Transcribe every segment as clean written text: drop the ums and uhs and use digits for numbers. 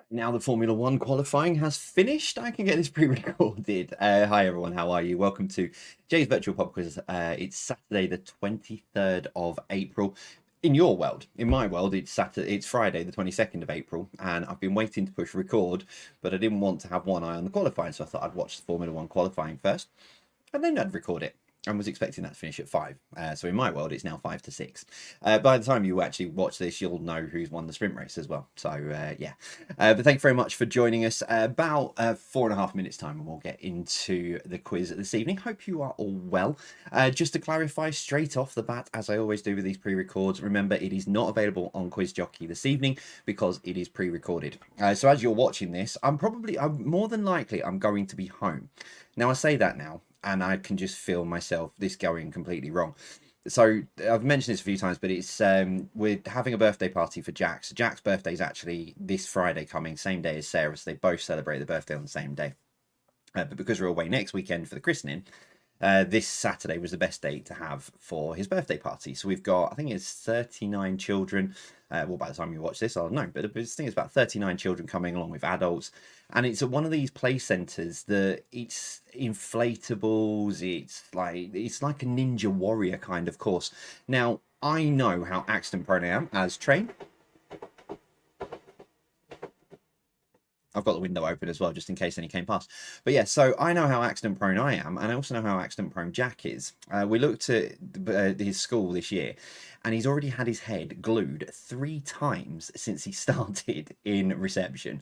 Now the Formula One qualifying has finished, I can get this pre-recorded. Hi everyone, how are you? Welcome to Jay's Virtual Pub Quiz. It's Saturday the 23rd of April. In your world, in my world, it's Friday the 22nd of April, and I've been waiting to push record, but I didn't want to have one eye on the qualifying, so I thought I'd watch the Formula One qualifying first, and then I'd record it. And was expecting that to finish at 5. So in my world, it's now 5 to 6. By the time you actually watch this, you'll know who's won the sprint race as well. So yeah. But thank you very much for joining us. About 4.5 minutes time, and we'll get into the quiz this evening. Hope you are all well. Just to clarify straight off the bat, as I always do with these pre-records, remember it is not available on Quiz Jockey this evening because it is pre-recorded. So as you're watching this, I'm more than likely, I'm going to be home. Now I say that now, and I can just feel myself this going completely wrong. So I've mentioned this a few times, but it's we're having a birthday party for Jack. So Jack's birthday is actually this Friday coming, same day as Sarah. So they both celebrate the birthday on the same day. But because we're away next weekend for the christening, this Saturday was the best date to have for his birthday party. So we've got, I think it's 39 children. Well, by the time you watch this, I'll know. But I think it's about 39 children coming along with adults. And it's at one of these play centres that it's inflatables. It's like a Ninja Warrior kind of course. Now, I know how accident prone I am as trained. I've got the window open as well, just in case any came past. But yeah, so I know how accident prone I am, and I also know how accident prone Jack is. We looked at his school this year, and he's already had his head glued 3 times since he started in reception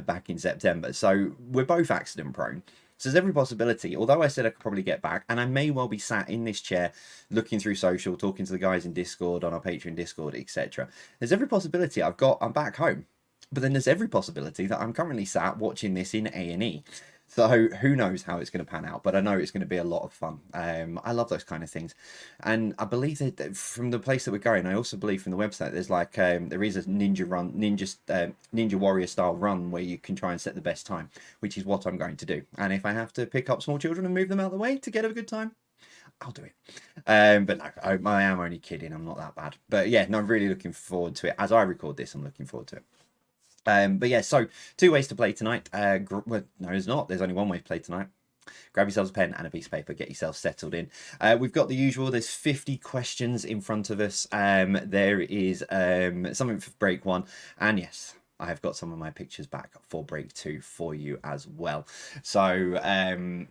back in September. So we're both accident prone. So there's every possibility, although I said I could probably get back, and I may well be sat in this chair looking through social, talking to the guys in Discord, on our Patreon Discord, etc. There's every possibility I'm back home. But then there's every possibility that I'm currently sat watching this in A&E. So who knows how it's going to pan out, but I know it's going to be a lot of fun. I love those kind of things. And I believe that from the place that we're going, I also believe from the website, there's like, there is a Ninja Warrior style run where you can try and set the best time, which is what I'm going to do. And if I have to pick up small children and move them out of the way to get a good time, I'll do it. But no, I am only kidding. I'm not that bad. But yeah, no, I'm really looking forward to it. As I record this, I'm looking forward to it. But yeah, so 2 ways to play tonight. Well, no, there's not. There's only 1 way to play tonight. Grab yourselves a pen and a piece of paper. Get yourself settled in. We've got the usual. There's 50 questions in front of us. There is something for break 1. And yes, I have got some of my pictures back for break 2 for you as well. So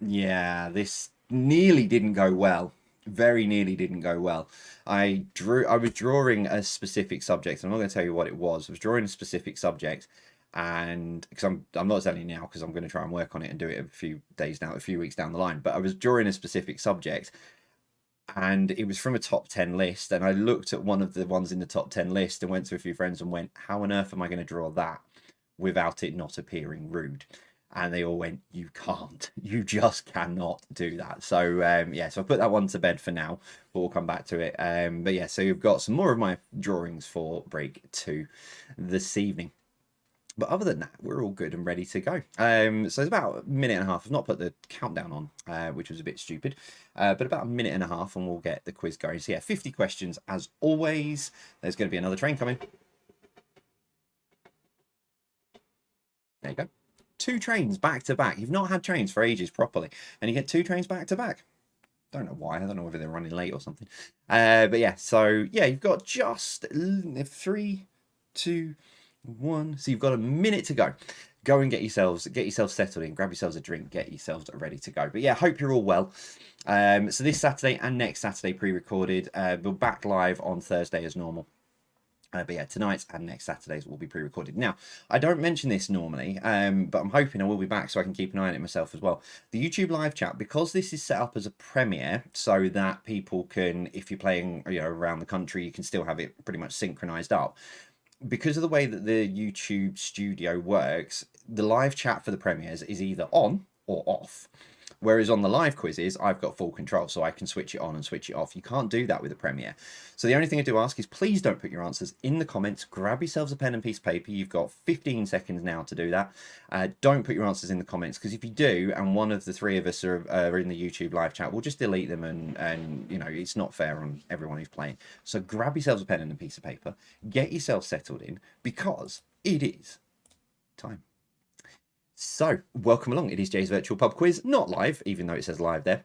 yeah, this nearly didn't go well. Very nearly didn't go well. I was drawing a specific subject. I'm not going to tell you what it was. I was drawing a specific subject, and because I'm not telling you now because I'm going to try and work on it and do it a few weeks down the line. But I was drawing a specific subject, and it was from a top 10 list. And I looked at one of the ones in the top 10 list and went to a few friends and went, "How on earth am I going to draw that without it not appearing rude?" And they all went, "You can't. You just cannot do that." So yeah, so I put that one to bed for now, but we'll come back to it. But yeah, so you've got some more of my drawings for break 2 this evening. But other than that, we're all good and ready to go. So it's about a minute and a half. I've not put the countdown on, which was a bit stupid, but about a minute and a half, and we'll get the quiz going. So yeah, 50 questions as always. There's going to be another train coming. There you go. 2 trains back to back. You've not had trains for ages properly, and you get 2 trains back to back. Don't know why. I don't know whether they're running late or something. But yeah, so yeah, you've got just 3, 2, 1. So you've got a minute to go. Go and get yourselves settled in. Grab yourselves a drink. Get yourselves ready to go. But yeah, hope you're all well. So this Saturday and next Saturday pre-recorded. We're back live on Thursday as normal. But yeah, tonight's and next Saturday's will be pre-recorded. Now, I don't mention this normally, but I'm hoping I will be back so I can keep an eye on it myself as well. The YouTube live chat, because this is set up as a premiere so that people can, if you're playing around the country, you can still have it pretty much synchronized up. Because of the way that the YouTube studio works, the live chat for the premieres is either on or off. Whereas on the live quizzes, I've got full control, so I can switch it on and switch it off. You can't do that with a Premiere. So the only thing I do ask is please don't put your answers in the comments. Grab yourselves a pen and piece of paper. You've got 15 seconds now to do that. Don't put your answers in the comments, because if you do, and one of the 3 of us are in the YouTube live chat, we'll just delete them, and it's not fair on everyone who's playing. So grab yourselves a pen and a piece of paper. Get yourself settled in, because it is time. So, welcome along. It is Jay's Virtual Pub Quiz, not live, even though it says live there.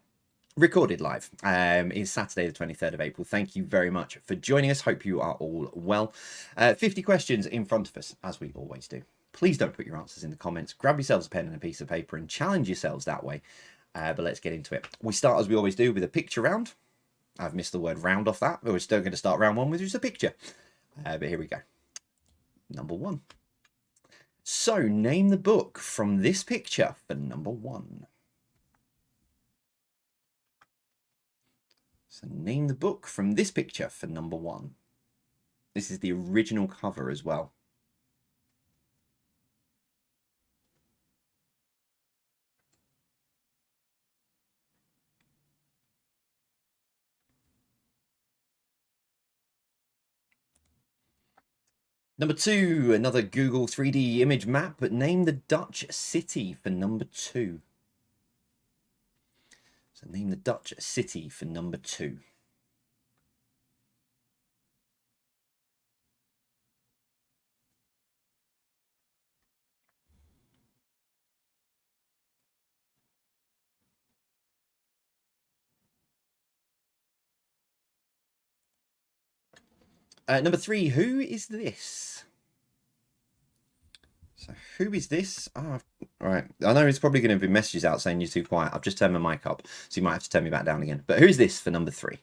Recorded live. It's Saturday the 23rd of April. Thank you very much for joining us. Hope you are all well. 50 questions in front of us, as we always do. Please don't put your answers in the comments. Grab yourselves a pen and a piece of paper and challenge yourselves that way. But let's get into it. We start, as we always do, with a picture round. I've missed the word round off that, but we're still going to start round one with just a picture. But here we go. Number one. So, name the book from this picture for number one. So, name the book from this picture for number one. This is the original cover as well. Number two, another Google 3D image map, but name the Dutch city for number two. So name the Dutch city for number two. Number three, who is this? So who is this? Oh, right. I know it's probably going to be messages out saying you're too quiet. I've just turned my mic up, so you might have to turn me back down again. But who's this for number three?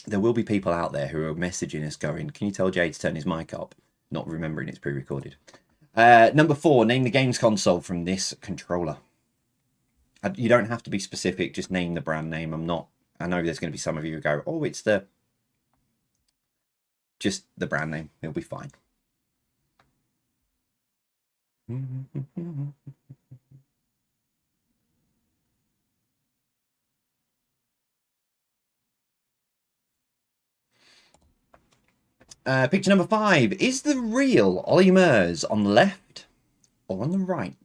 There will be people out there who are messaging us going, can you tell Jay to turn his mic up? Not remembering it's pre-recorded. Number four, name the games console from this controller. You don't have to be specific, just name the brand name. I know there's going to be some of you who go, oh, it's just the brand name. It'll be fine. Picture number five. Is the real Ollie Murs on the left or on the right?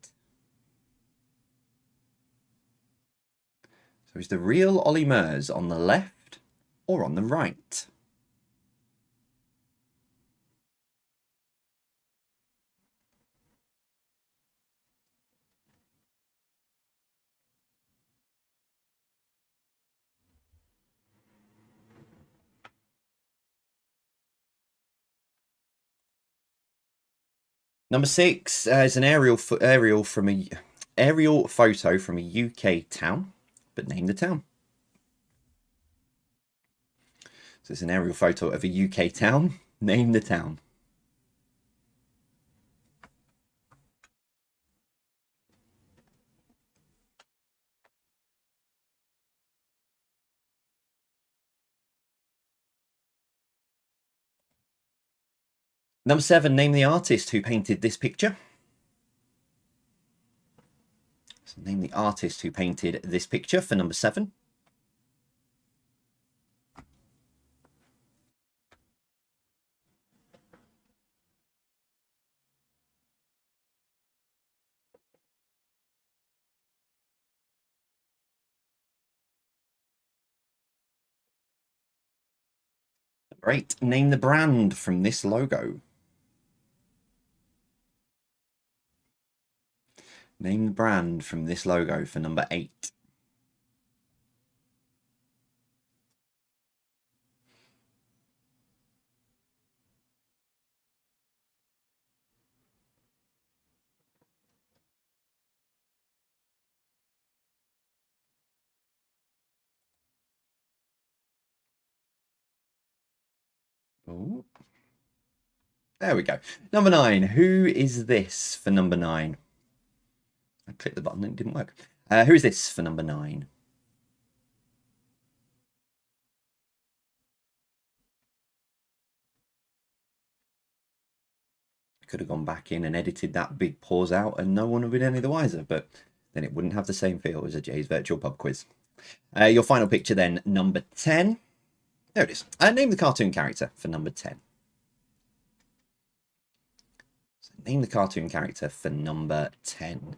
So is the real Ollie Murs on the left or on the right? Number six is an aerial photo from a UK town, but name the town. So it's an aerial photo of a UK town. Name the town. Number seven, name the artist who painted this picture. So name the artist who painted this picture for number seven. Great. Name the brand from this logo. Name the brand from this logo for number eight. Oh, there we go. Number nine. Who is this for number nine? I clicked the button and it didn't work. Who is this for number nine? Could have gone back in and edited that big pause out and no one would have been any the wiser, but then it wouldn't have the same feel as a Jay's Virtual Pub Quiz. Your final picture then, number 10. There it is. Name the cartoon character for number 10. So name the cartoon character for number 10.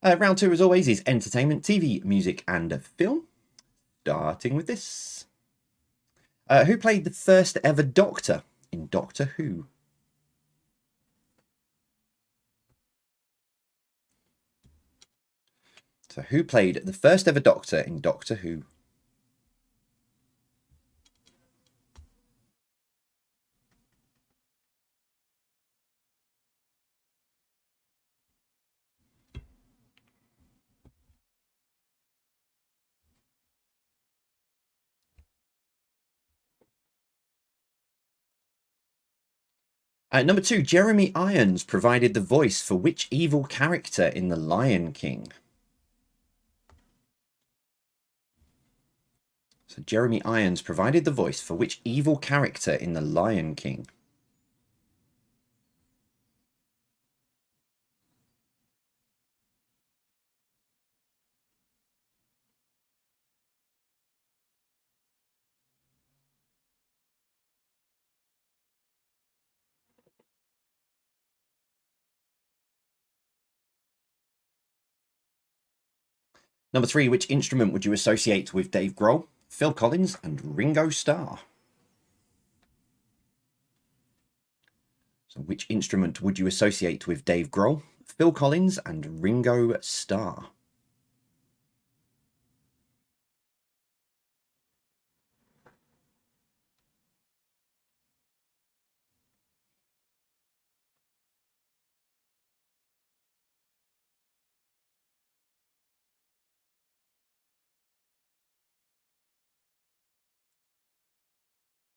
Round two, as always, is entertainment, TV, music, and film. Starting with this. Who played the first ever Doctor in Doctor Who? So, who played the first ever Doctor in Doctor Who? Number two, Jeremy Irons provided the voice for which evil character in The Lion King? So Jeremy Irons provided the voice for which evil character in The Lion King? Number three, which instrument would you associate with Dave Grohl, Phil Collins, and Ringo Starr? So which instrument would you associate with Dave Grohl, Phil Collins, and Ringo Starr?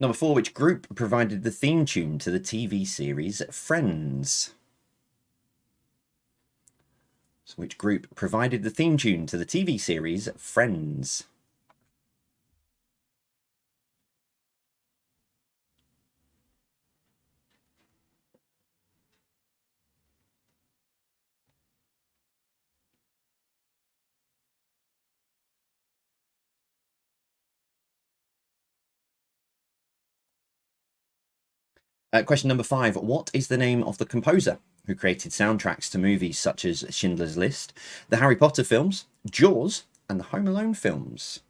Number four, which group provided the theme tune to the TV series Friends? So which group provided the theme tune to the TV series Friends? Question number five, what is the name of the composer who created soundtracks to movies such as Schindler's List, the Harry Potter films, Jaws, and the Home Alone films?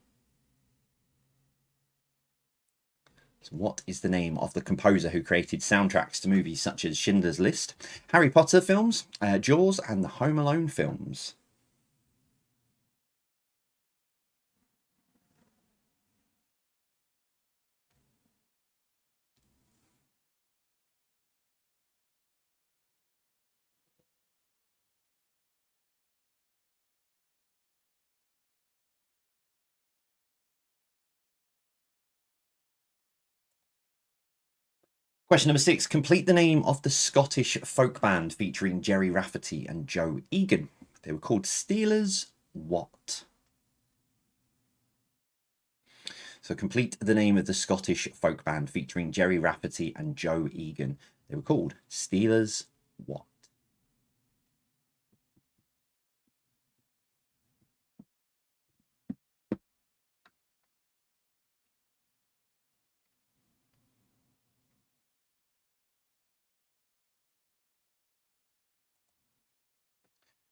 So what is the name of the composer who created soundtracks to movies such as Schindler's List, Harry Potter films, Jaws, and the Home Alone films? Question number six, complete the name of the Scottish folk band featuring Gerry Rafferty and Joe Egan. They were called Steelers what? So complete the name of the Scottish folk band featuring Gerry Rafferty and Joe Egan. They were called Steelers what?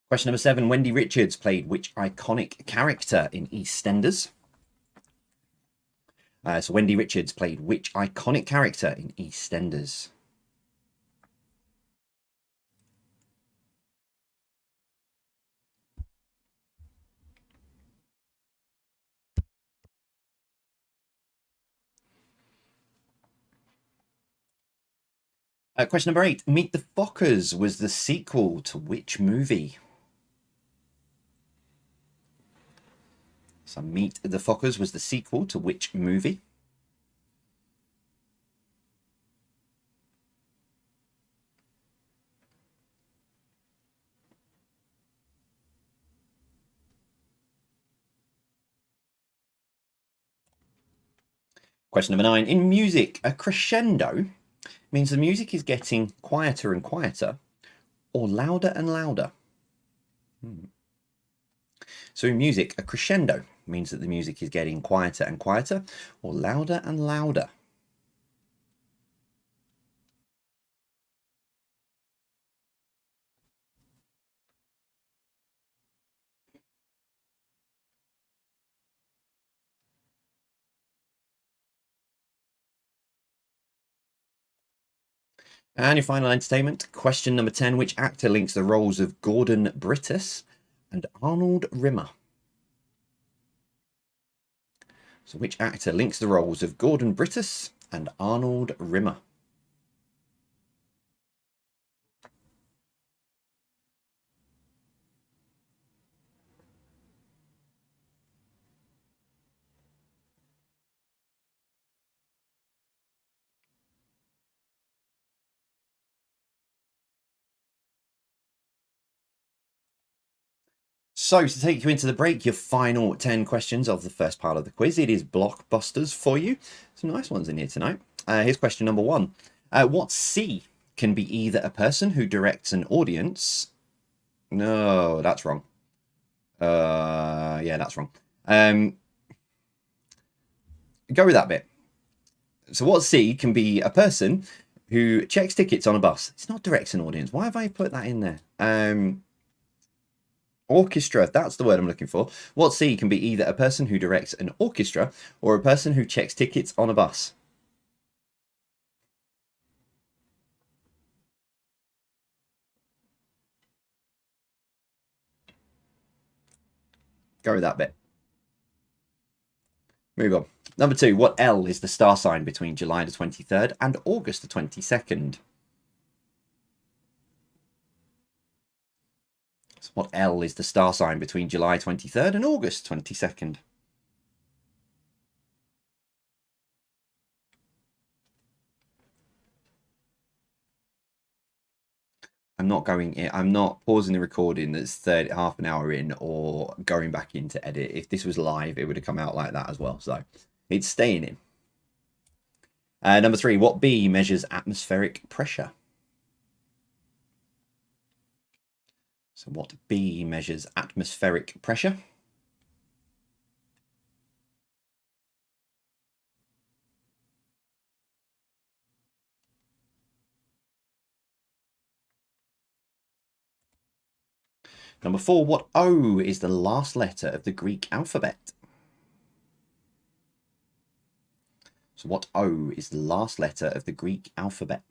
Question number seven, Wendy Richards played which iconic character in EastEnders? So Wendy Richards played which iconic character in EastEnders? Question number eight, Meet the Fockers was the sequel to which movie? So Meet the Fockers was the sequel to which movie? Question number nine, in music, a crescendo means the music is getting quieter and quieter or louder and louder. So in music, a crescendo means that the music is getting quieter and quieter or louder and louder. And your final entertainment, question number 10. Which actor links the roles of Gordon Brittus and Arnold Rimmer? So which actor links the roles of Gordon Brittus and Arnold Rimmer? So, to take you into the break, your final 10 questions of the first part of the quiz. It is blockbusters for you. Some nice ones in here tonight. Here's question number 1. What C can be either a person who directs an audience? No, that's wrong. Yeah, that's wrong. Go with that bit. So, what C can be a person who checks tickets on a bus? It's not directs an audience. Why have I put that in there? Orchestra, that's the word I'm looking for. What C can be either a person who directs an orchestra or a person who checks tickets on a bus. Go with that bit. Move on. Number 2, what L is the star sign between July the 23rd and August the 22nd? So what L is the star sign between July 23rd and August 22nd? I'm not pausing the recording that's half an hour in or going back in to edit. If this was live, it would have come out like that as well. So it's staying in. Number 3, what B measures atmospheric pressure? So what B measures atmospheric pressure? Number 4, what O is the last letter of the Greek alphabet? So what O is the last letter of the Greek alphabet?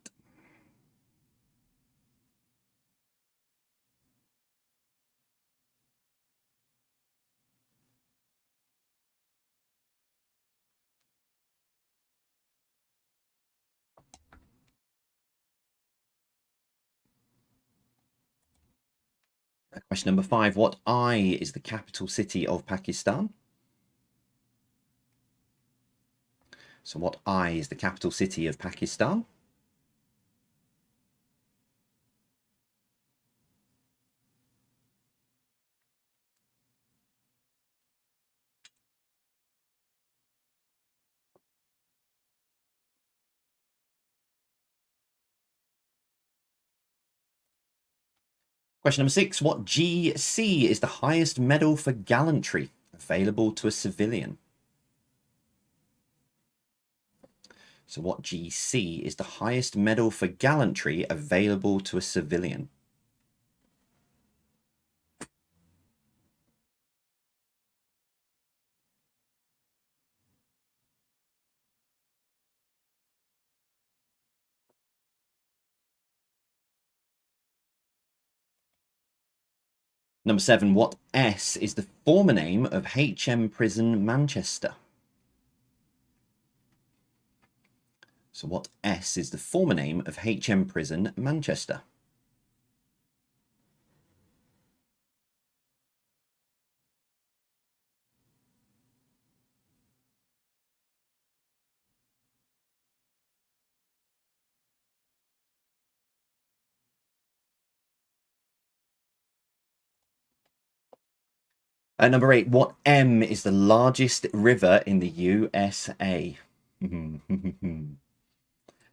Question number 5, what I is the capital city of Pakistan? So what I is the capital city of Pakistan? Question number 6, what GC is the highest medal for gallantry available to a civilian? So what GC is the highest medal for gallantry available to a civilian? Number 7, what S is the former name of HM Prison Manchester? So what S is the former name of HM Prison Manchester? Number 8, what M is the largest river in the USA?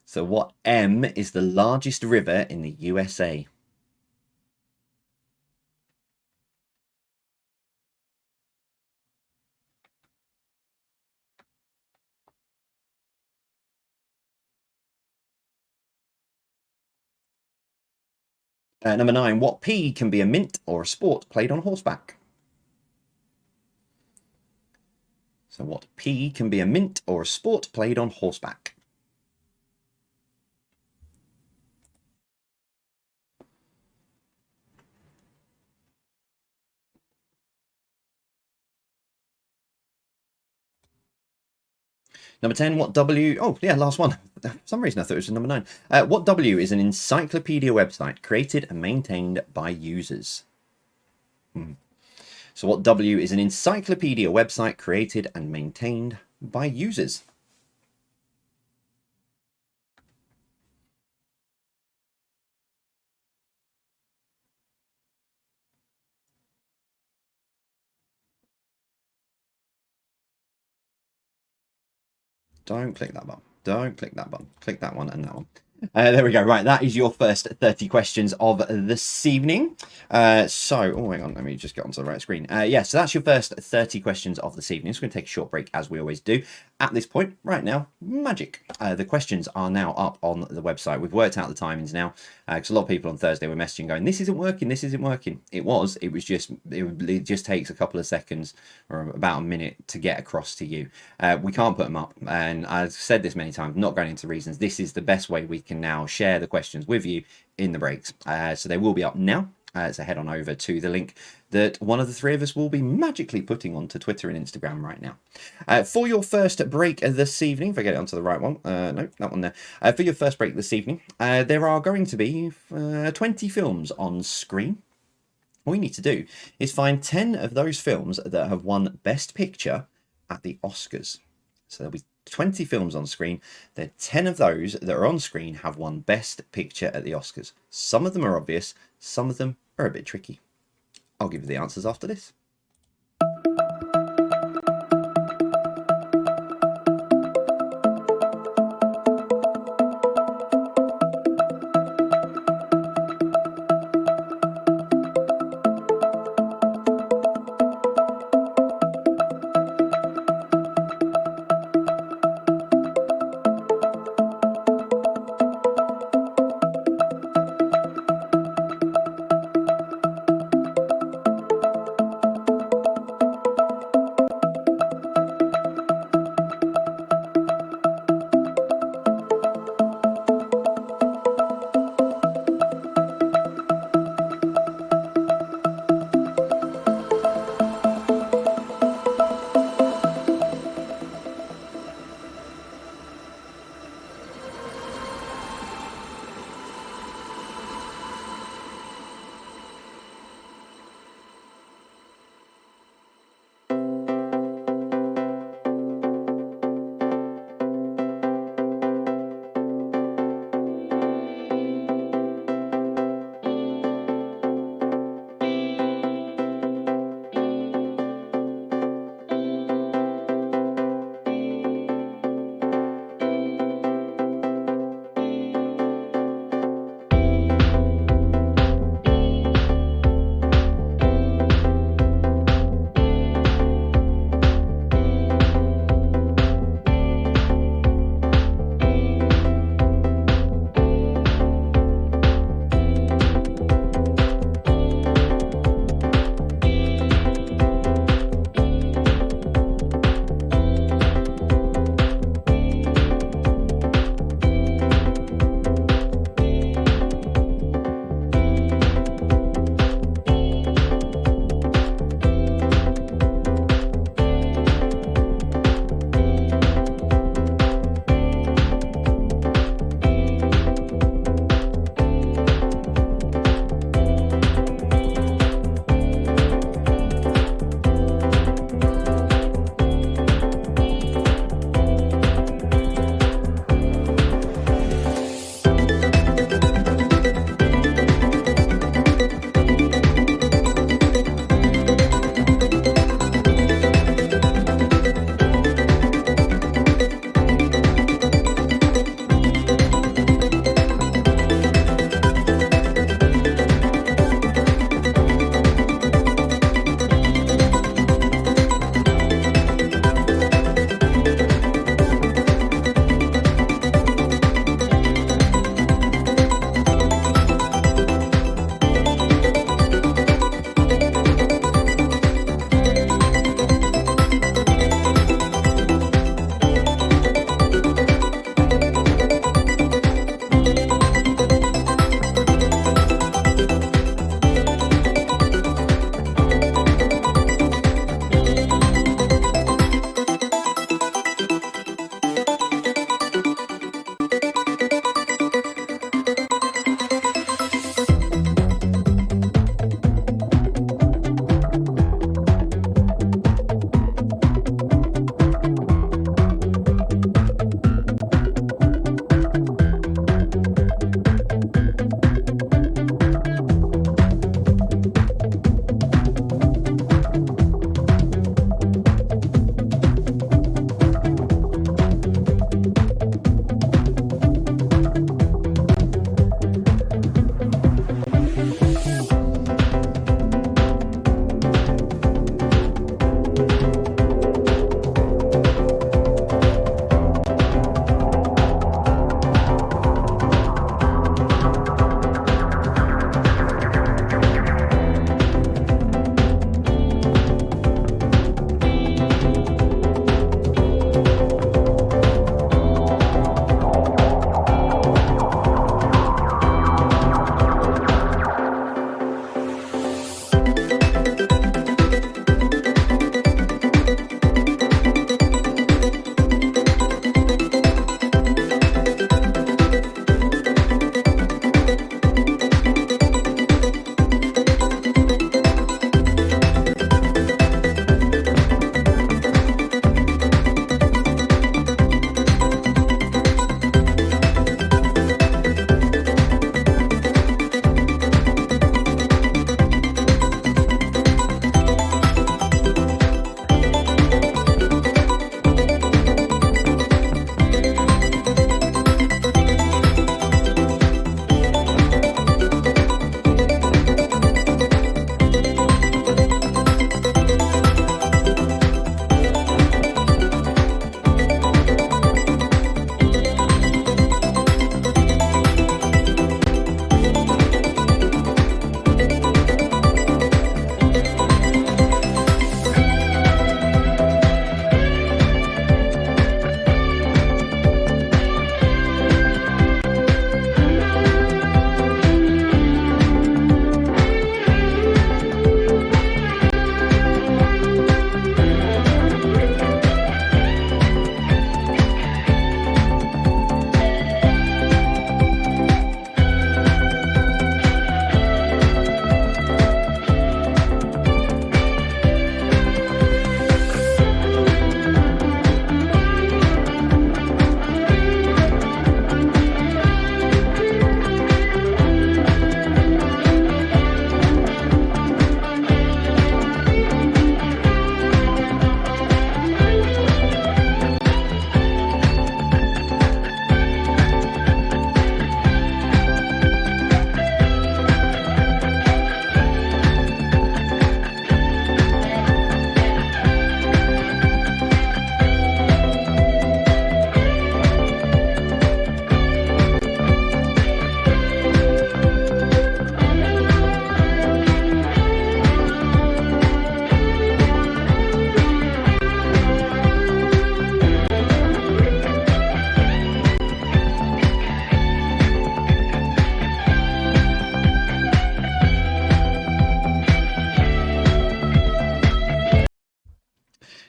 So what M is the largest river in the USA? Number 9, what P can be a mint or a sport played on horseback? So what P can be a mint or a sport played on horseback? Number 10, what W? Oh, yeah, last one. For some reason, I thought it was number 9. What W is an encyclopedia website created and maintained by users? So, what W is an encyclopedia website created and maintained by users? Don't click that button. Don't click that button. Click that one and that one. There we go. Right, that is your first 30 questions of this evening. Oh, hang on, let me just get onto the right screen. Yeah, so that's your first 30 questions of this evening. So we're going to take a short break as we always do. At this point, right now, magic. The questions are now up on the website. We've worked out the timings now because a lot of people on Thursday were messaging going, this isn't working, this isn't working. It just takes a couple of seconds or about a minute to get across to you. We can't put them up. And I've said this many times, not going into reasons. This is the best way we can now share the questions with you in the breaks. So they will be up now. So head on over to the link that one of the three of us will be magically putting onto Twitter and Instagram right now. For your first break this evening, if I get it onto the right one, no, that one there. For your first break this evening, there are going to be 20 films on screen. All you need to do is find 10 of those films that have won Best Picture at the Oscars. So there'll be 20 films on screen. There are 10 of those that are on screen have won Best Picture at the Oscars. Some of them are obvious, some of them are a bit tricky. I'll give you the answers after this.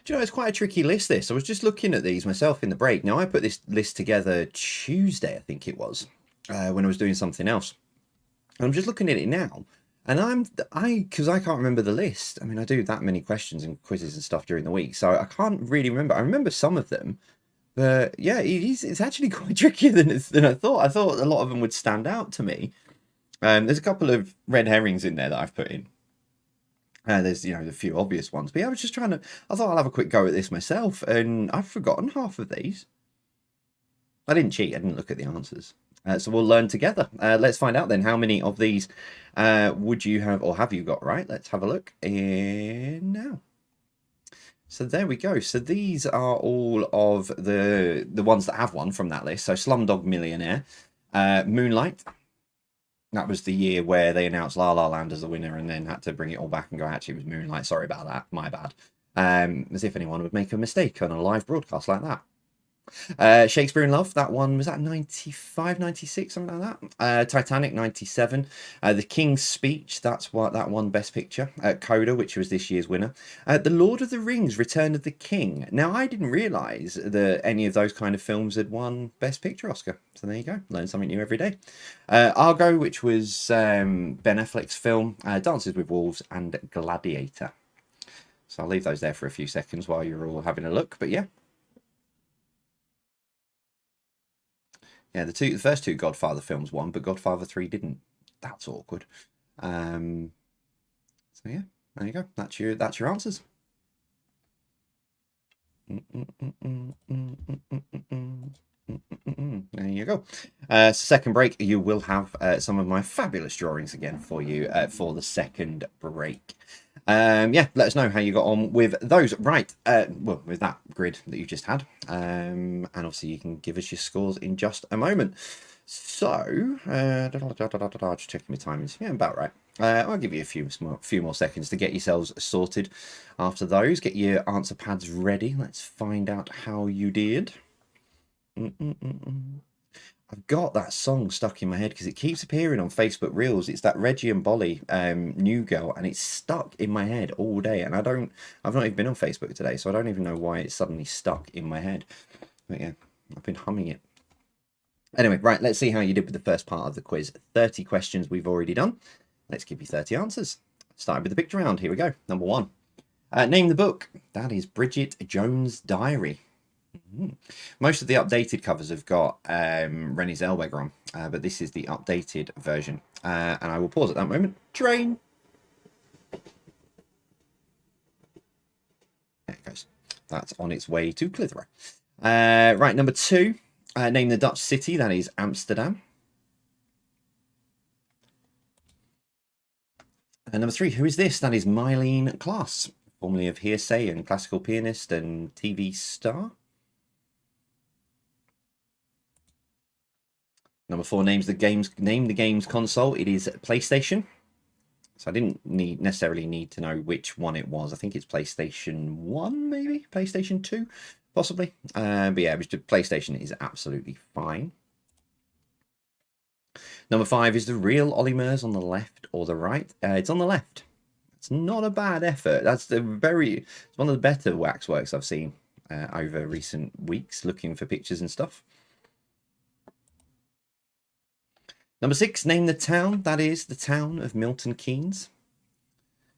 Do you know, it's quite a tricky list, this. I was just looking at these myself in the break. Now, I put this list together Tuesday, I think it was, when I was doing something else. I'm just looking at it now, and because I can't remember the list. I mean, I do that many questions and quizzes and stuff during the week, so I can't really remember. I remember some of them, but yeah, it's actually quite trickier than I thought. I thought a lot of them would stand out to me. There's a couple of red herrings in there that I've put in. There's, the few obvious ones, but yeah, I thought I'll have a quick go at this myself, and I've forgotten half of these. I didn't cheat. I didn't look at the answers. So we'll learn together. Let's find out then, how many of these would you have or have you got right? Let's have a look in now. So there we go. So these are all of the ones that have won from that list. So Slumdog Millionaire, Moonlight. That was the year where they announced La La Land as the winner and then had to bring it all back and go, actually, it was Moonlight. Sorry about that. My bad. As if anyone would make a mistake on a live broadcast like that. Shakespeare in Love, that one, was that 95, 96, something like that? Titanic, 97. The King's Speech, that one, Best Picture. Coda, which was this year's winner. The Lord of the Rings, Return of the King. Now, I didn't realise that any of those kind of films had won Best Picture Oscar. So there you go, learn something new every day. Argo, which was Ben Affleck's film. Dances with Wolves, and Gladiator. So I'll leave those there for a few seconds while you're all having a look, but yeah. Yeah, the first two Godfather films won, but Godfather 3 didn't. That's awkward. So yeah, there you go. That's your answers. There you go. Second break, you will have some of my fabulous drawings again for you for the second break. Yeah, let us know how you got on with those. Right, well, with that grid that you just had. And obviously you can give us your scores in just a moment. So, just checking my timings. Yeah, about right. I'll give you a few more seconds to get yourselves sorted after those. Get your answer pads ready. Let's find out how you did. I've got that song stuck in my head because it keeps appearing on Facebook Reels. It's that Reggie and Bolly New Girl, and it's stuck in my head all day. And I've not even been on Facebook today, so I don't even know why it's suddenly stuck in my head. But yeah, I've been humming it. Anyway, right, let's see how you did with the first part of the quiz. 30 questions we've already done. Let's give you 30 answers. Starting with the picture round. Here we go. Number 1. Name the book. That is Bridget Jones' Diary. Most of the updated covers have got Renée Zellweger on, but this is the updated version. And I will pause at that moment. Train. There it goes. That's on its way to Clitheroe. Right, number 2. Name the Dutch city. That is Amsterdam. And number 3. Who is this? That is Myleene Klass, formerly of Hearsay and classical pianist and TV star. Number 4, name the game's console. It is PlayStation. So I didn't necessarily need to know which one it was. I think it's PlayStation 1, maybe? PlayStation 2, possibly. But yeah, PlayStation is absolutely fine. Number 5 is the real Ollie Murs on the left or the right. It's on the left. It's not a bad effort. It's one of the better waxworks I've seen over recent weeks, looking for pictures and stuff. Number 6, name the town. That is the town of Milton Keynes.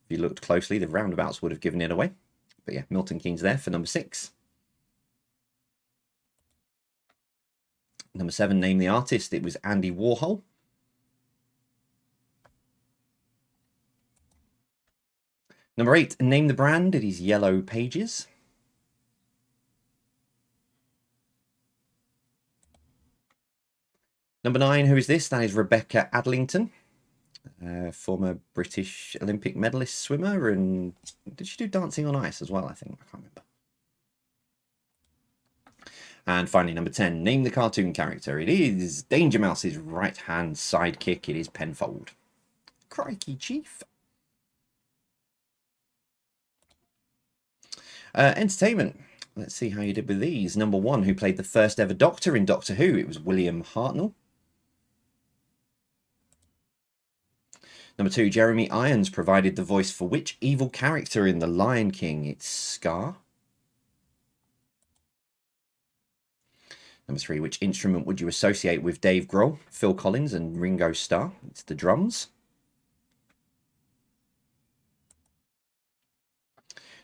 If you looked closely, the roundabouts would have given it away. But yeah, Milton Keynes there for number 6. Number 7, name the artist. It was Andy Warhol. Number 8, name the brand. It is Yellow Pages. Number 9, who is this? That is Rebecca Adlington, former British Olympic medalist swimmer, and did she do Dancing on Ice as well, I think? I can't remember. And finally, number 10, name the cartoon character. It is Danger Mouse's right-hand sidekick. It is Penfold. Crikey, Chief. Entertainment. Let's see how you did with these. Number 1, who played the first ever Doctor in Doctor Who? It was William Hartnell. Number 2, Jeremy Irons provided the voice for which evil character in The Lion King? It's Scar. Number 3, which instrument would you associate with Dave Grohl, Phil Collins, and Ringo Starr? It's the drums.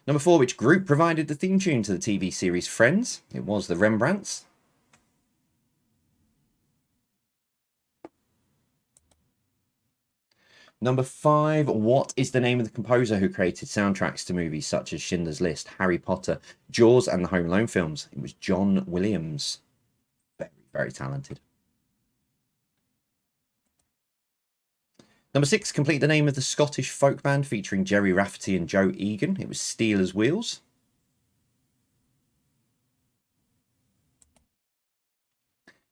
Number 4, which group provided the theme tune to the TV series Friends? It was the Rembrandts. Number 5, what is the name of the composer who created soundtracks to movies such as Schindler's List, Harry Potter, Jaws, and the Home Alone films? It was John Williams. Very, very talented. Number 6, complete the name of the Scottish folk band featuring Gerry Rafferty and Joe Egan. It was Stealers Wheels.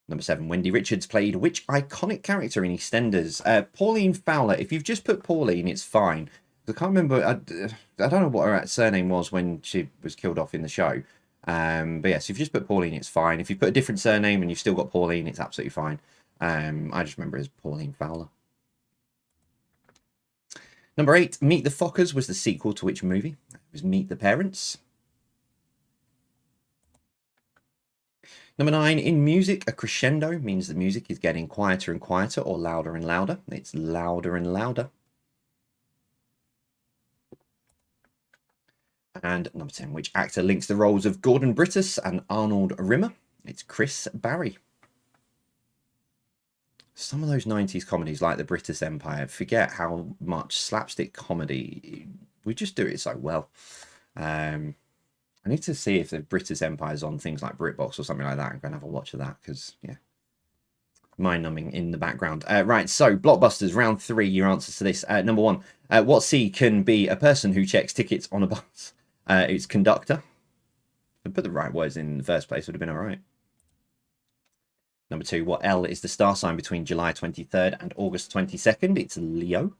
Number 7, Wendy Richards played which iconic character in EastEnders? Pauline Fowler. If you've just put Pauline, it's fine. I can't remember. I don't know what her surname was when she was killed off in the show. But yes, if you just put Pauline, it's fine. If you put a different surname and you've still got Pauline, it's absolutely fine. I just remember it as Pauline Fowler. Number 8, Meet the Fockers was the sequel to which movie? It was Meet the Parents. Number 9, in music, a crescendo means the music is getting quieter and quieter or louder and louder. It's louder and louder. And number 10, which actor links the roles of Gordon Brittus and Arnold Rimmer? It's Chris Barry. Some of those 90s comedies like the British Empire, forget how much slapstick comedy, we just do it so well. I need to see if the British Empire is on things like BritBox or something like that and go and have a watch of that because, yeah, mind-numbing in the background. Right, so Blockbusters, round 3, your answers to this. Number 1, what C can be a person who checks tickets on a bus? It's conductor. If I put the right words in the first place, would have been all right. Number 2, what L is the star sign between July 23rd and August 22nd? It's Leo.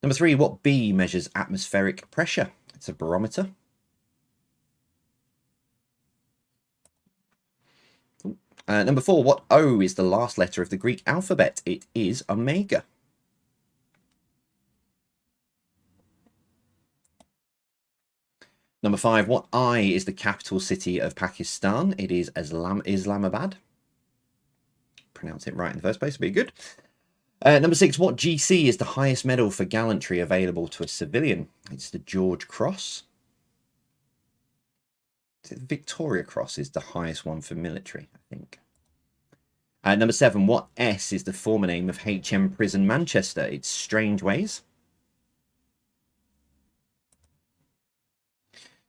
Number 3, what B measures atmospheric pressure? It's a barometer. Number 4, what O is the last letter of the Greek alphabet? It is omega. Number 5, what I is the capital city of Pakistan? It is Islamabad. Pronounce it right in the first place, would be good. Number 6, what GC is the highest medal for gallantry available to a civilian? It's the George Cross. The Victoria Cross is the highest one for military, I think. Number 7, what S is the former name of HM Prison Manchester? It's Strangeways.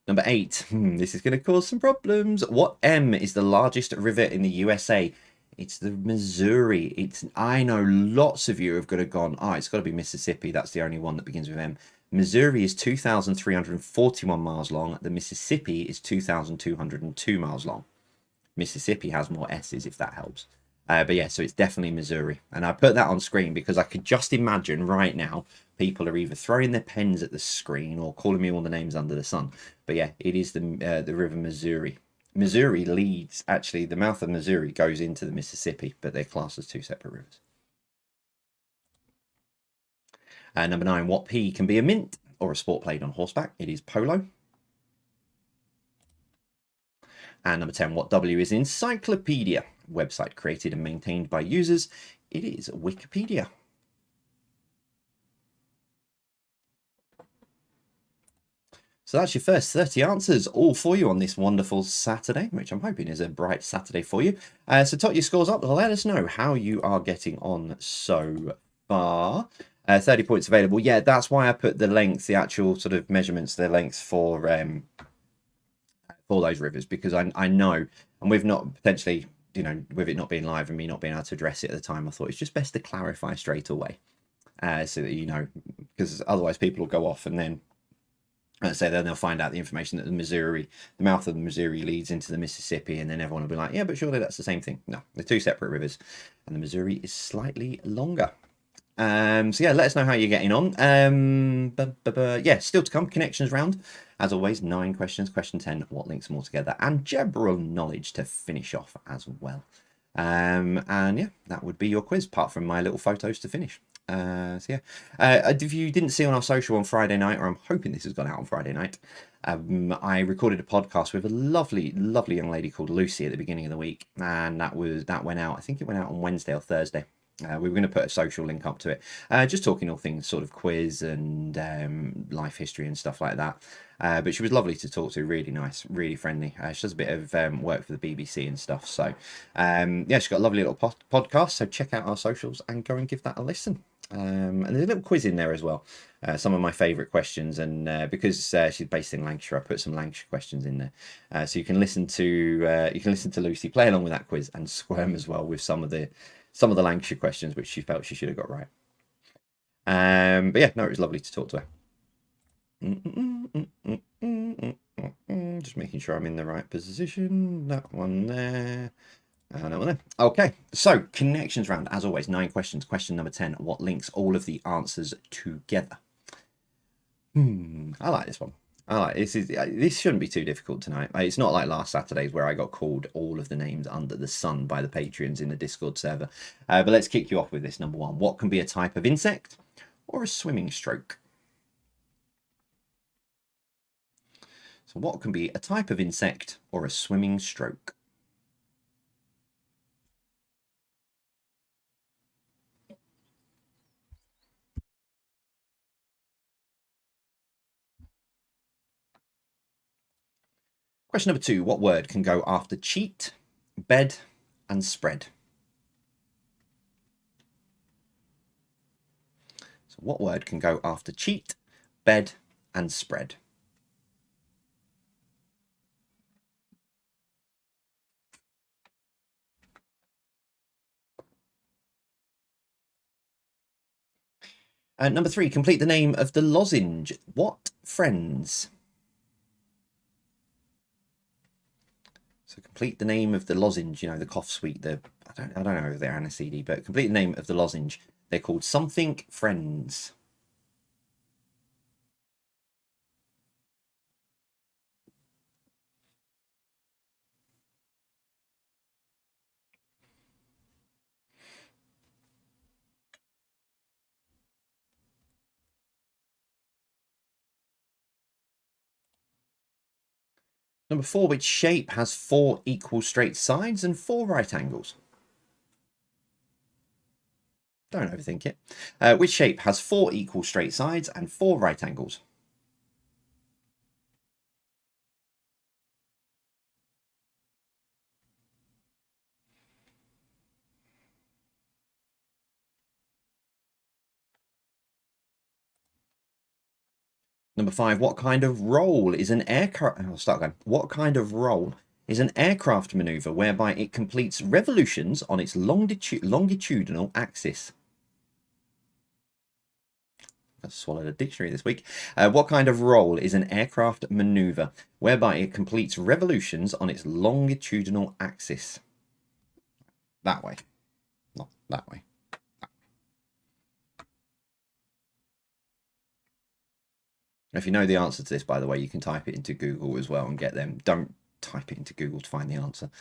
Number 8, this is going to cause some problems. What M is the largest river in the USA? It's the Missouri. I know lots of you have got gone, it's got to be Mississippi. That's the only one that begins with M. Missouri is 2,341 miles long. The Mississippi is 2,202 miles long. Mississippi has more S's, if that helps. But yeah, so it's definitely Missouri. And I put that on screen because I could just imagine right now people are either throwing their pens at the screen or calling me all the names under the sun. But yeah, it is the river Missouri. Missouri leads, actually, the mouth of Missouri goes into the Mississippi, but they're classed as 2 separate rivers. Number 9, what P can be a mint or a sport played on horseback? It is polo. And number 10, what W is encyclopedia? Website created and maintained by users. It is Wikipedia. So that's your first 30 answers, all for you on this wonderful Saturday, which I'm hoping is a bright Saturday for you. So top your scores up. Let us know how you are getting on so far. 30 points available. Yeah, that's why I put the length, the actual sort of measurements, the length for those rivers, because I know, and we've not potentially, you know, with it not being live and me not being able to address it at the time, I thought it's just best to clarify straight away, so that you know, because otherwise people will go off and then say then they'll find out the information that the mouth of the Missouri leads into the Mississippi, and then everyone will be like, yeah, but surely that's the same thing. No, they're 2 separate rivers, and the Missouri is slightly longer. So yeah, let us know how you're getting on. Yeah, still to come, connections round. As always, 9 questions. Question 10, what links them all together? And general knowledge to finish off as well. And yeah, that would be your quiz, apart from my little photos to finish. So yeah, if you didn't see on our social on Friday night, or I'm hoping this has gone out on Friday night, I recorded a podcast with a lovely, lovely young lady called Lucy at the beginning of the week, and that went out. I think it went out on Wednesday or Thursday. We were going to put a social link up to it, just talking all things sort of quiz and life history and stuff like that. But she was lovely to talk to, really nice, really friendly. She does a bit of work for the BBC and stuff. So, yeah, she's got a lovely little podcast. So check out our socials and go and give that a listen. And there's a little quiz in there as well. Some of my favourite questions, and because she's based in Lancashire, I put some Lancashire questions in there, so you can listen to Lucy play along with that quiz and squirm as well with some of the Lancashire questions which she felt she should have got right. But yeah, no, it was lovely to talk to her. Just making sure I'm in the right position. That one there. And that one there. Okay, so connections round. As always, 9 questions. Question number 10. What links all of the answers together? I like this one. This shouldn't be too difficult tonight. It's not like last Saturday's where I got called all of the names under the sun by the Patreons in the Discord server. But let's kick you off with this. Number 1. What can be a type of insect or a swimming stroke? So what can be a type of insect or a swimming stroke? Question number 2. What word can go after cheat, bed, and spread? So what word can go after cheat, bed, and spread? Number 3. Complete the name of the lozenge. What friends? So complete the name of the lozenge. You know, the cough sweet. I don't know if they're aniseed, but complete the name of the lozenge. They're called something friends. Number 4. Which shape has 4 equal straight sides and 4 right angles? Don't overthink it. Which shape has 4 equal straight sides and 4 right angles? Number 5. What kind of roll is an aircraft? I'll start again. What kind of roll is an aircraft maneuver whereby it completes revolutions on its longitudinal axis? I swallowed a dictionary this week. What kind of roll is an aircraft maneuver whereby it completes revolutions on its longitudinal axis? That way, not that way. If you know the answer to this, by the way, you can type it into Google as well and get them. Don't type it into Google to find the answer.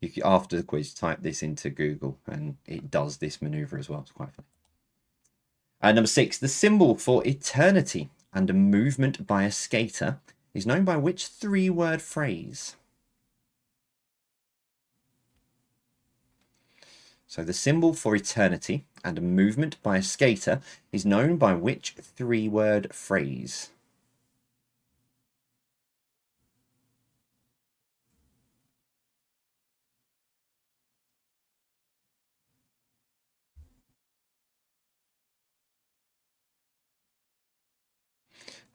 You can, after the quiz, type this into Google and it does this maneuver as well. It's quite funny. Number 6, the symbol for eternity and a movement by a skater is known by which 3-word phrase? So the symbol for eternity and a movement by a skater is known by which 3-word phrase?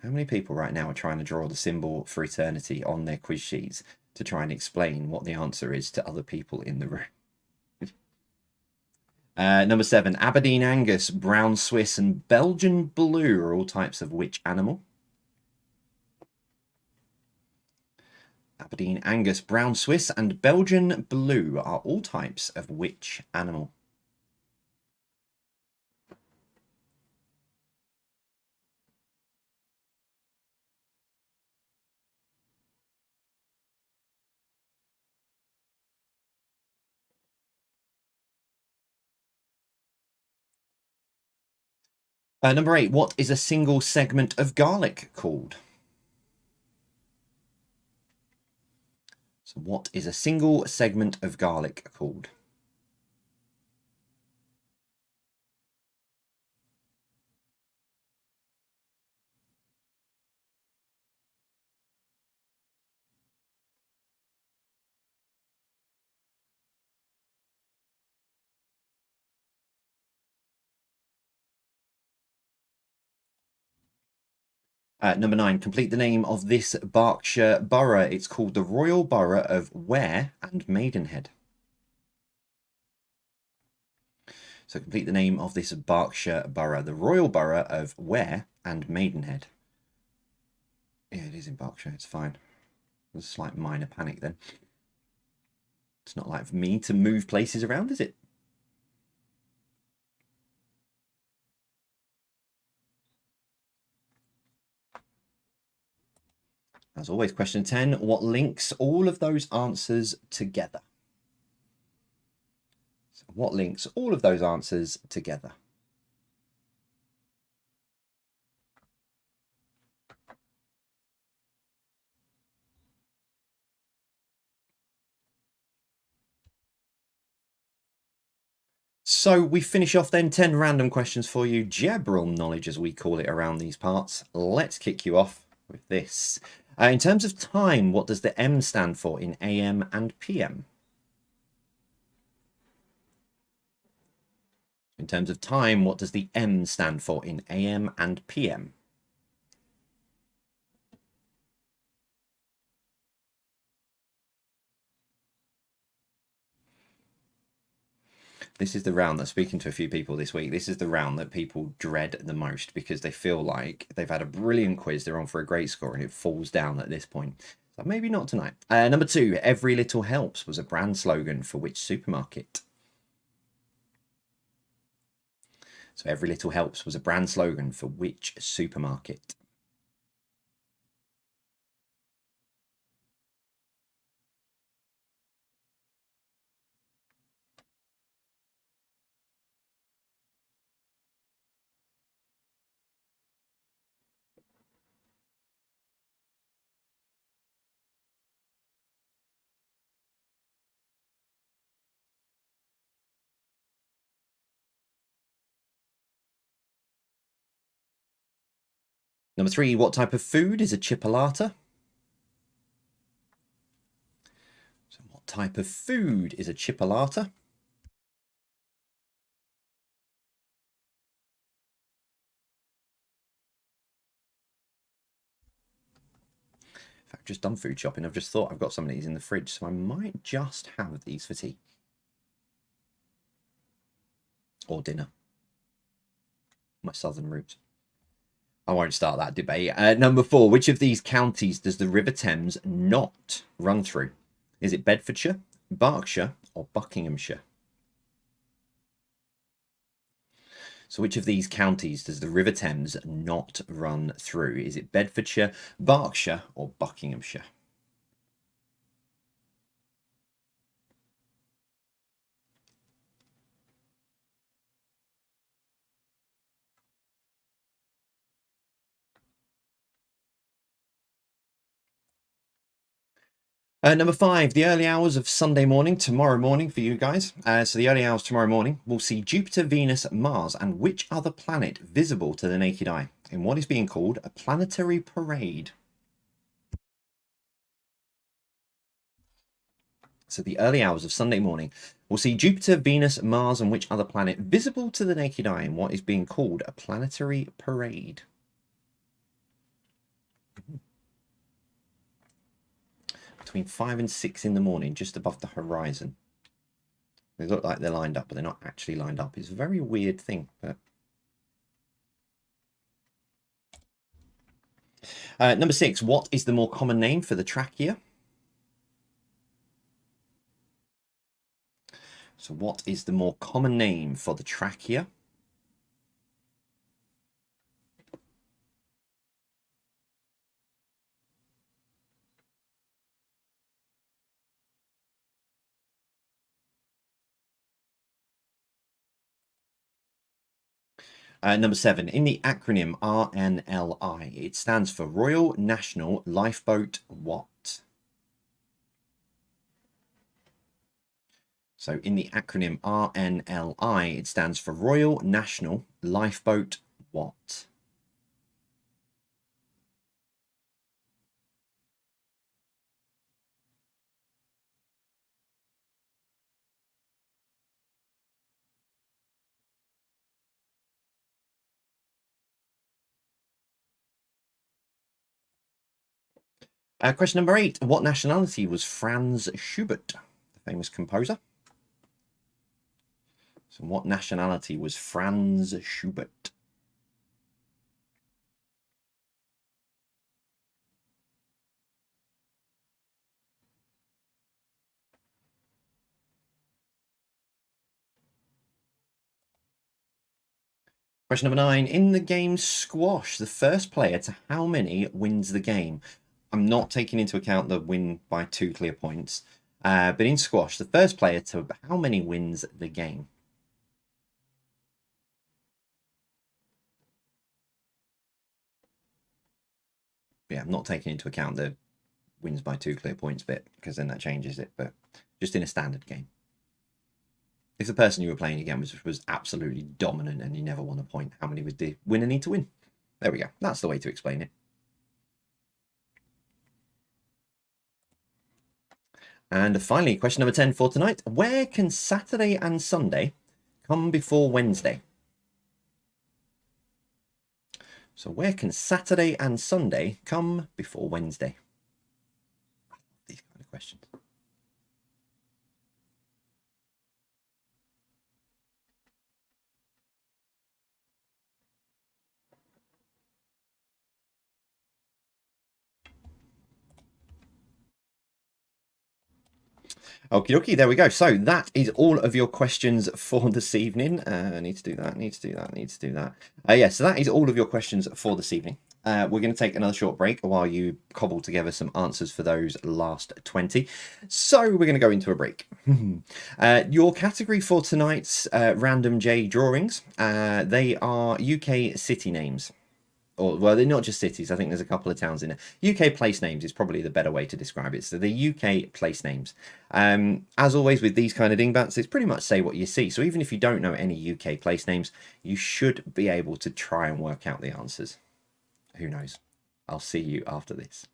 How many people right now are trying to draw the symbol for eternity on their quiz sheets to try and explain what the answer is to other people in the room? Number 7, Aberdeen Angus, Brown Swiss, and Belgian Blue are all types of which animal? Aberdeen Angus, Brown Swiss, and Belgian Blue are all types of which animal? Number 8, what is a single segment of garlic called? So what is a single segment of garlic called? Number 9, complete the name of this Berkshire borough. It's called the Royal Borough of Ware and Maidenhead. So complete the name of this Berkshire borough, the Royal Borough of Ware and Maidenhead. Yeah, it is in Berkshire, it's fine. There's a slight minor panic then. It's not like for me to move places around, is it? As always, question 10, what links all of those answers together? So what links all of those answers together? So we finish off then 10 random questions for you, general knowledge as we call it around these parts. Let's kick you off with this. In terms of time, what does the M stand for in AM and PM? In terms of time, what does the M stand for in AM and PM? This is the round that, speaking to a few people this week, this is the round that people dread the most because they feel like they've had a brilliant quiz, they're on for a great score, and it falls down at this point. So maybe not tonight. Number 2, Every Little Helps was a brand slogan for which supermarket? So Every Little Helps was a brand slogan for which supermarket? Number 3, what type of food is a chipolata? So what type of food is a chipolata? I've just done food shopping. I've just thought I've got some of these in the fridge, so I might just have these for tea. Or dinner. My southern roots. I won't start that debate. Number 4, which of these counties does the River Thames not run through? Is it Bedfordshire, Berkshire, or Buckinghamshire? So which of these counties does the River Thames not run through? Is it Bedfordshire, Berkshire, or Buckinghamshire? Number 5, the early hours of Sunday morning, tomorrow morning for you guys. So the early hours tomorrow morning, we'll see Jupiter, Venus, Mars, and which other planet visible to the naked eye in what is being called a planetary parade? So the early hours of Sunday morning, we'll see Jupiter, Venus, Mars, and which other planet visible to the naked eye in what is being called a planetary parade? Between 5 and 6 in the morning, just above the horizon. They look like they're lined up, but they're not actually lined up. It's a very weird thing, but... Number 6, what is the more common name for the trachea? So what is the more common name for the trachea? Number 7, in the acronym RNLI, it stands for Royal National Lifeboat what? So in the acronym RNLI, it stands for Royal National Lifeboat what? Question number 8. What nationality was Franz Schubert, the famous composer? So what nationality was Franz Schubert? Question number 9. In the game squash, the first player to how many wins the game? I'm not taking into account the win by 2 clear points. But in squash, the first player to how many wins the game? Yeah, I'm not taking into account the wins by 2 clear points bit, because then that changes it, but just in a standard game. If the person you were playing against was absolutely dominant and you never won a point, how many would the winner need to win? There we go. That's the way to explain it. And finally, question number 10 for tonight. Where can Saturday and Sunday come before Wednesday? So where can Saturday and Sunday come before Wednesday? I love these kind of questions. Okie dokie, there we go. So that is all of your questions for this evening. I need to do that, need to do that, need to do that. Yeah, so that is all of your questions for this evening. We're going to take another short break while you cobble together some answers for those last 20. So we're going to go into a break. Your category for tonight's Random J drawings, they are UK city names. Or, well, they're not just cities. I think there's a couple of towns in there. UK place names is probably the better way to describe it. So the UK place names. As always with these kind of dingbats, it's pretty much say what you see. So even if you don't know any UK place names, you should be able to try and work out the answers. Who knows? I'll see you after this.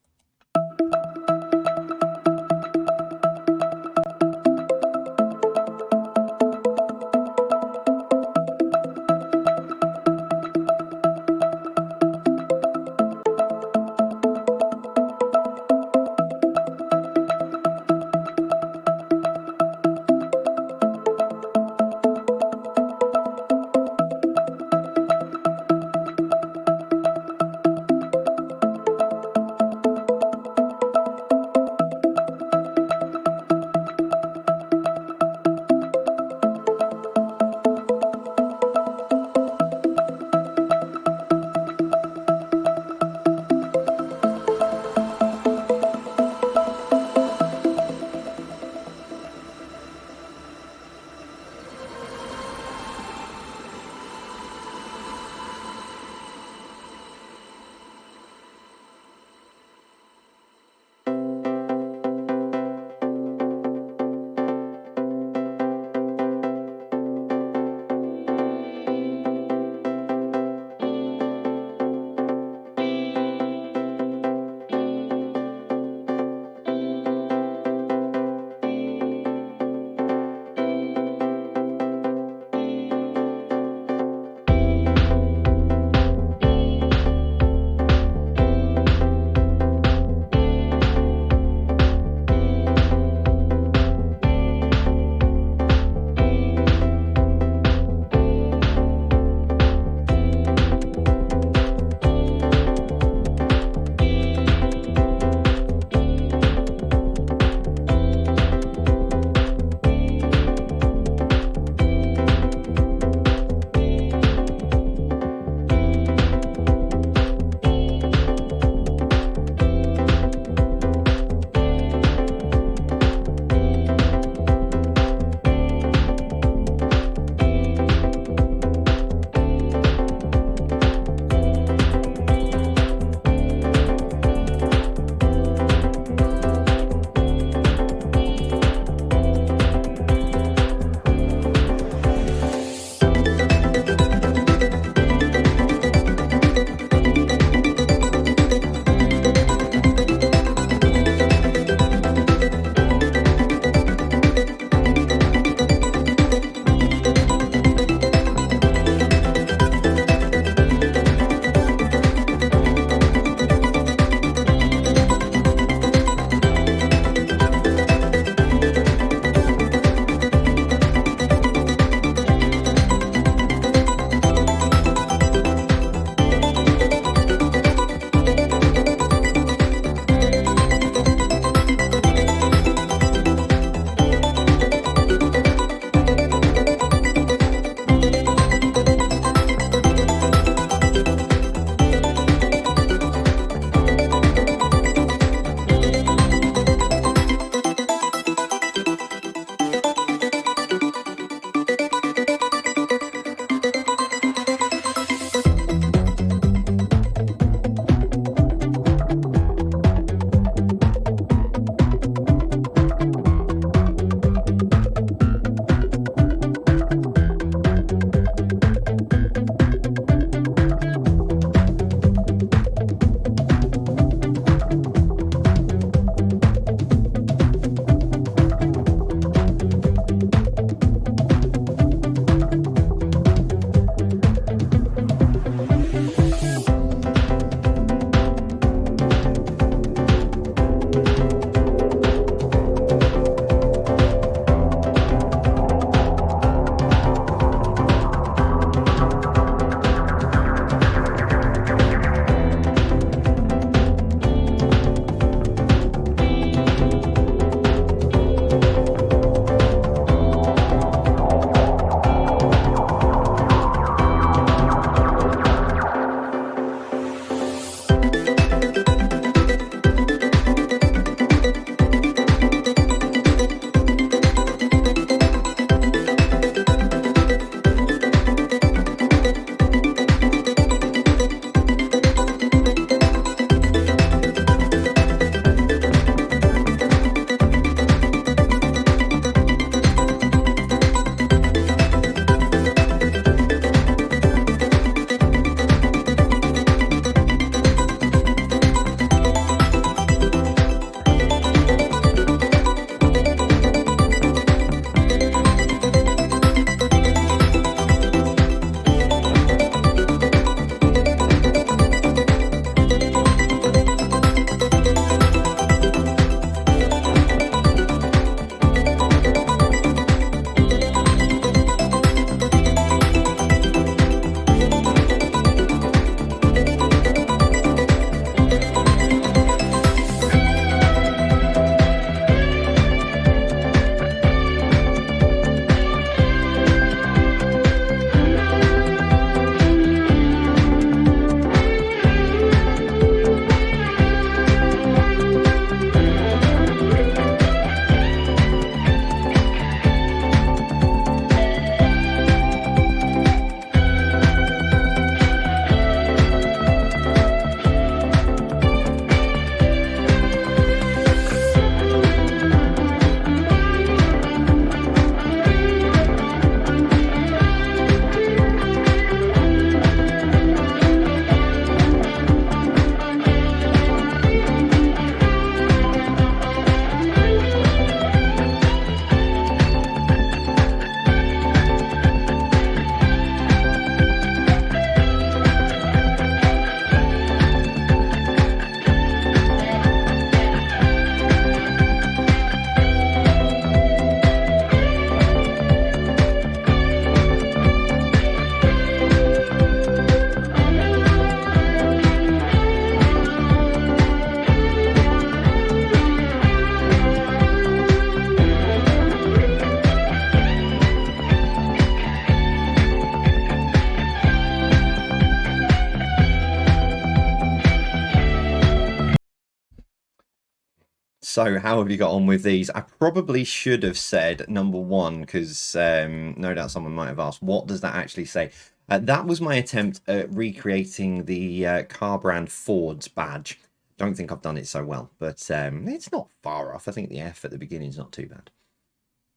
So how have you got on with these? I probably should have said number one, because no doubt someone might have asked, what does that actually say? That was my attempt at recreating the car brand Ford's badge. Don't think I've done it so well, but it's not far off. I think the F at the beginning is not too bad.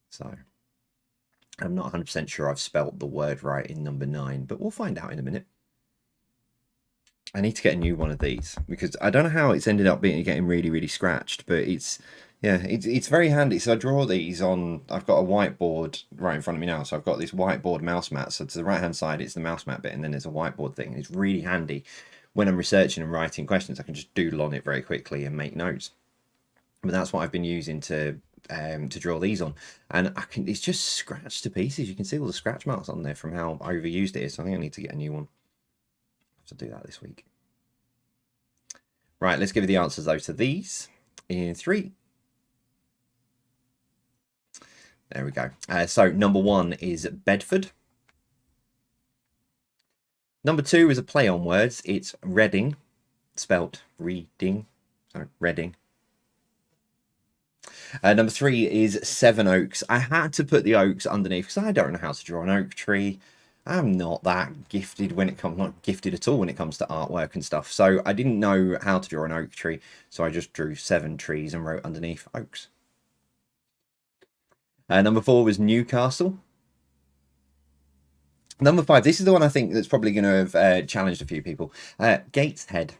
So I'm not 100% sure I've spelt the word right in number 9, but we'll find out in a minute. I need to get a new one of these because I don't know how it's ended up being getting really, really scratched, but it's very handy. So I draw these on, I've got a whiteboard right in front of me now. So I've got this whiteboard mouse mat. So to the right hand side, it's the mouse mat bit, and then there's a whiteboard thing. It's really handy when I'm researching and writing questions. I can just doodle on it very quickly and make notes. But that's what I've been using to draw these on, and it's just scratched to pieces. You can see all the scratch marks on there from how overused it is. So I think I need to get a new one. To do that this week. Right, let's give you the answers though to these in 3. There we go. So number 1 is Bedford. Number 2 is a play on words. It's Reading, spelt reading. Sorry, Reading. Number 3 is Sevenoaks. I had to put the oaks underneath because I don't know how to draw an oak tree. I'm not that gifted when it comes, not gifted at all when it comes to artwork and stuff. So I didn't know how to draw an oak tree. So I just drew 7 trees and wrote underneath oaks. Number 4 was Newcastle. Number 5, this is the one I think that's probably going to have challenged a few people. Gateshead.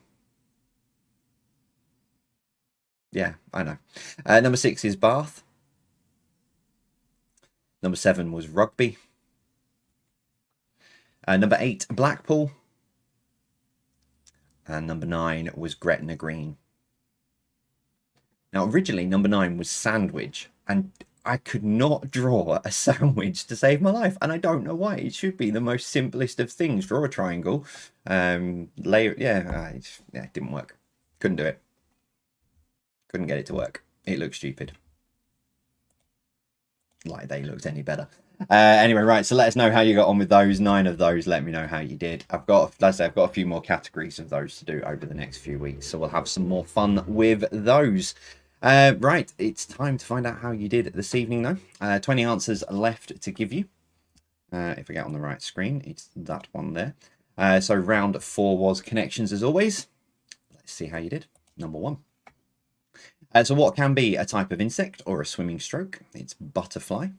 Yeah, I know. Number 6 is Bath. Number 7 was Rugby. Number 8, Blackpool. And number 9 was Gretna Green. Now, originally, number 9 was Sandwich. And I could not draw a sandwich to save my life. And I don't know why. It should be the most simplest of things. Draw a triangle. Layer. Yeah, it didn't work. Couldn't do it. Couldn't get it to work. It looked stupid. Like they looked any better. Anyway, right, so let us know how you got on with those. 9 of those, let me know how you did. I've got a few more categories of those to do over the next few weeks, so we'll have some more fun with those. Right, it's time to find out how you did this evening, though. 20 answers left to give you. If I get on the right screen, it's that one there. So round 4 was connections, as always. Let's see how you did. Number 1. So what can be a type of insect or a swimming stroke? It's butterfly.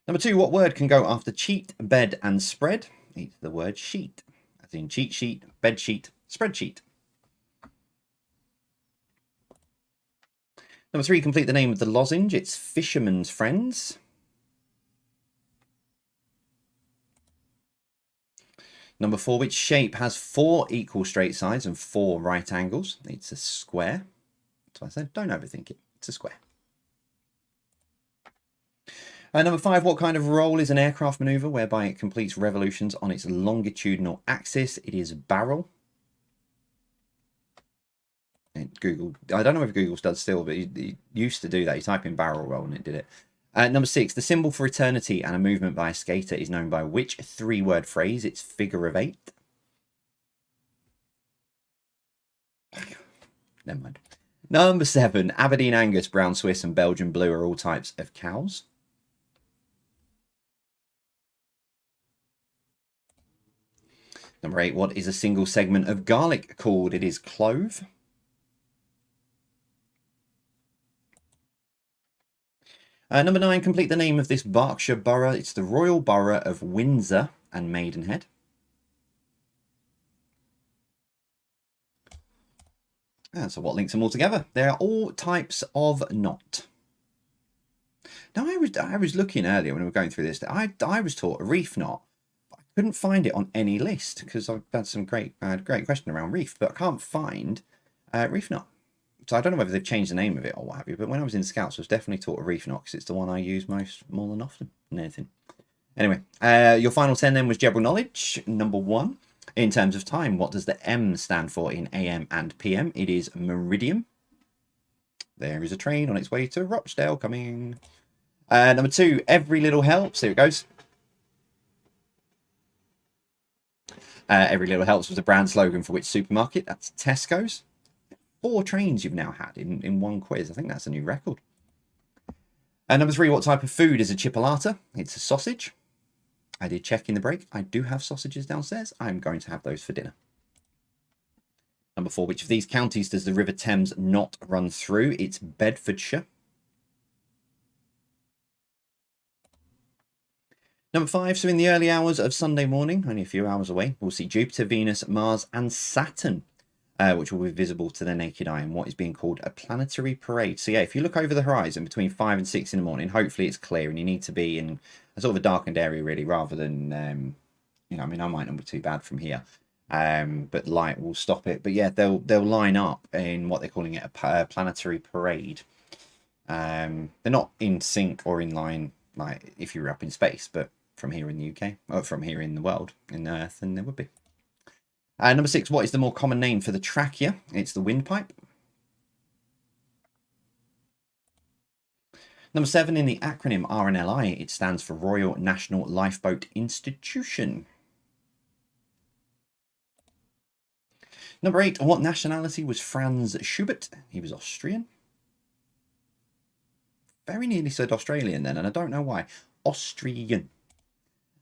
Number 2, what word can go after cheat, bed, and spread? It's the word sheet, as in cheat sheet, bed sheet, spreadsheet. Number 3, complete the name of the lozenge. It's Fisherman's Friends. Number 4, which shape has 4 equal straight sides and 4 right angles? It's a square. So I said, don't overthink it. It's a square. Number 5, what kind of roll is an aircraft maneuver whereby it completes revolutions on its longitudinal axis? It is barrel. And Google, I don't know if Google does still, but it used to do that. You type in barrel roll and it did it. Number 6, the symbol for eternity and a movement by a skater is known by which 3-word phrase? It's figure of 8. Never mind. Number 7, Aberdeen Angus, Brown Swiss, and Belgian Blue are all types of cows. Number 8, what is a single segment of garlic called? It is clove. Number 9, complete the name of this Berkshire borough. It's the Royal Borough of Windsor and Maidenhead. So what links them all together? They are all types of knot. Now, I was looking earlier when we were going through this. I was taught a reef knot. I couldn't find it on any list because I've had some great question around reef, but I can't find reef knot. So I don't know whether they've changed the name of it or what have you, but when I was in Scouts, I was definitely taught a reef knot because it's the one I use more than often than anything. Anyway, your final 10 then was general knowledge. Number 1, in terms of time, what does the M stand for in AM and PM? It is meridian. There is a train on its way to Rochdale coming. Number 2, every little helps. Here it goes. Every little helps was a brand slogan for which supermarket? That's Tesco's. 4 trains you've now had in one quiz. I think that's a new record. Number 3, what type of food is a chipolata? It's a sausage. I did check in the break. I do have sausages downstairs. I'm going to have those for dinner. Number 4, which of these counties does the River Thames not run through? It's Bedfordshire. Number 5, so in the early hours of Sunday morning, only a few hours away, we'll see Jupiter, Venus, Mars, and Saturn, which will be visible to the naked eye in what is being called a planetary parade. So yeah, if you look over the horizon between 5 and 6 in the morning, hopefully it's clear, and you need to be in a sort of a darkened area really, rather than, you know, I mean, I might not be too bad from here, but light will stop it. But yeah, they'll line up in what they're calling it a planetary parade. They're not in sync or in line like if you were up in space, but from here in the UK, or from here in the world, in the Earth, then there would be. Number 6, what is the more common name for the trachea? It's the windpipe. Number 7, in the acronym RNLI, it stands for Royal National Lifeboat Institution. Number 8, what nationality was Franz Schubert? He was Austrian. Very nearly said Australian then, and I don't know why. Austrian.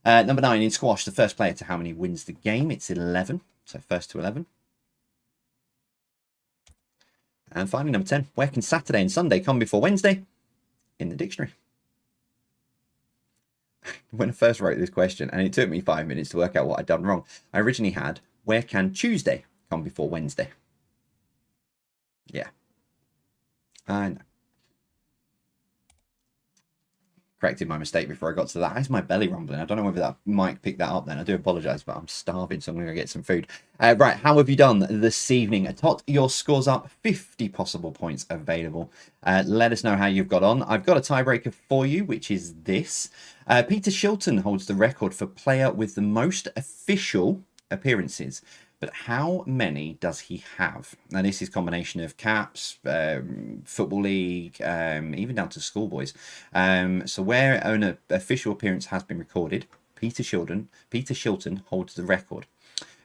Number 9, in squash, the first player to how many wins the game? It's 11. So first to 11. And finally, number 10, where can Saturday and Sunday come before Wednesday? In the dictionary. When I first wrote this question, and it took me 5 minutes to work out what I'd done wrong, I originally had, where can Tuesday come before Wednesday? Yeah. I know. Corrected my mistake before I got to that. How's my belly rumbling? I don't know whether that mic picked that up then. I do apologise, but I'm starving, so I'm going to get some food. Right, how have you done this evening? Tot your scores up, 50 possible points available. Let us know how you've got on. I've got a tiebreaker for you, which is this. Peter Shilton holds the record for player with the most official appearances. But how many does he have? Now, this is a combination of caps, Football League, even down to schoolboys. So where an official appearance has been recorded, Peter Shilton holds the record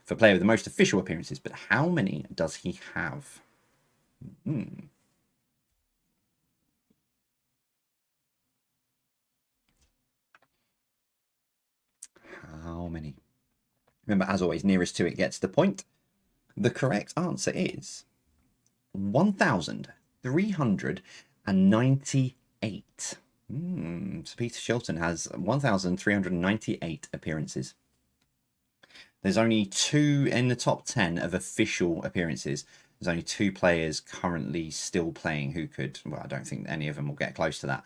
for player with the most official appearances. But how many does he have? How many? Remember, as always, nearest to it gets the point. The correct answer is 1,398. So Peter Shilton has 1,398 appearances. There's only 2 in the top 10 of official appearances. There's only 2 players currently still playing who could, well, I don't think any of them will get close to that.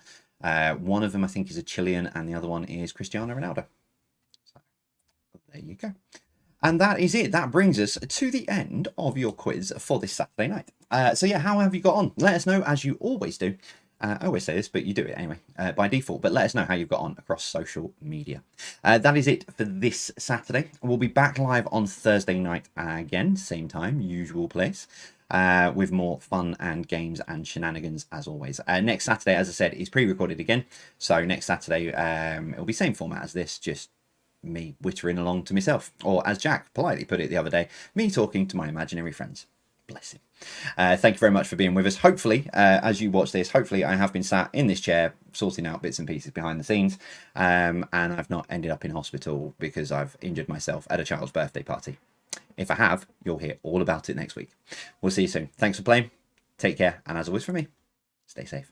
One of them, I think, is a Chilean, and the other one is Cristiano Ronaldo. There you go. And that is it. That brings us to the end of your quiz for this Saturday night. So yeah, how have you got on? Let us know, as you always do. I always say this, but you do it anyway, by default. But let us know how you've got on across social media. That is it for this Saturday. We'll be back live on Thursday night again, same time, usual place, with more fun and games and shenanigans as always. Next Saturday, as I said, is pre-recorded again. So next Saturday, it'll be same format as this, just me wittering along to myself, or as Jack politely put it the other day, me talking to my imaginary friends. Bless him. Thank you very much for being with us. Hopefully, as you watch this, hopefully I have been sat in this chair sorting out bits and pieces behind the scenes, and I've not ended up in hospital because I've injured myself at a child's birthday party. If I have, you'll hear all about it next week. We'll see you soon. Thanks for playing. Take care, and as always from me, stay safe.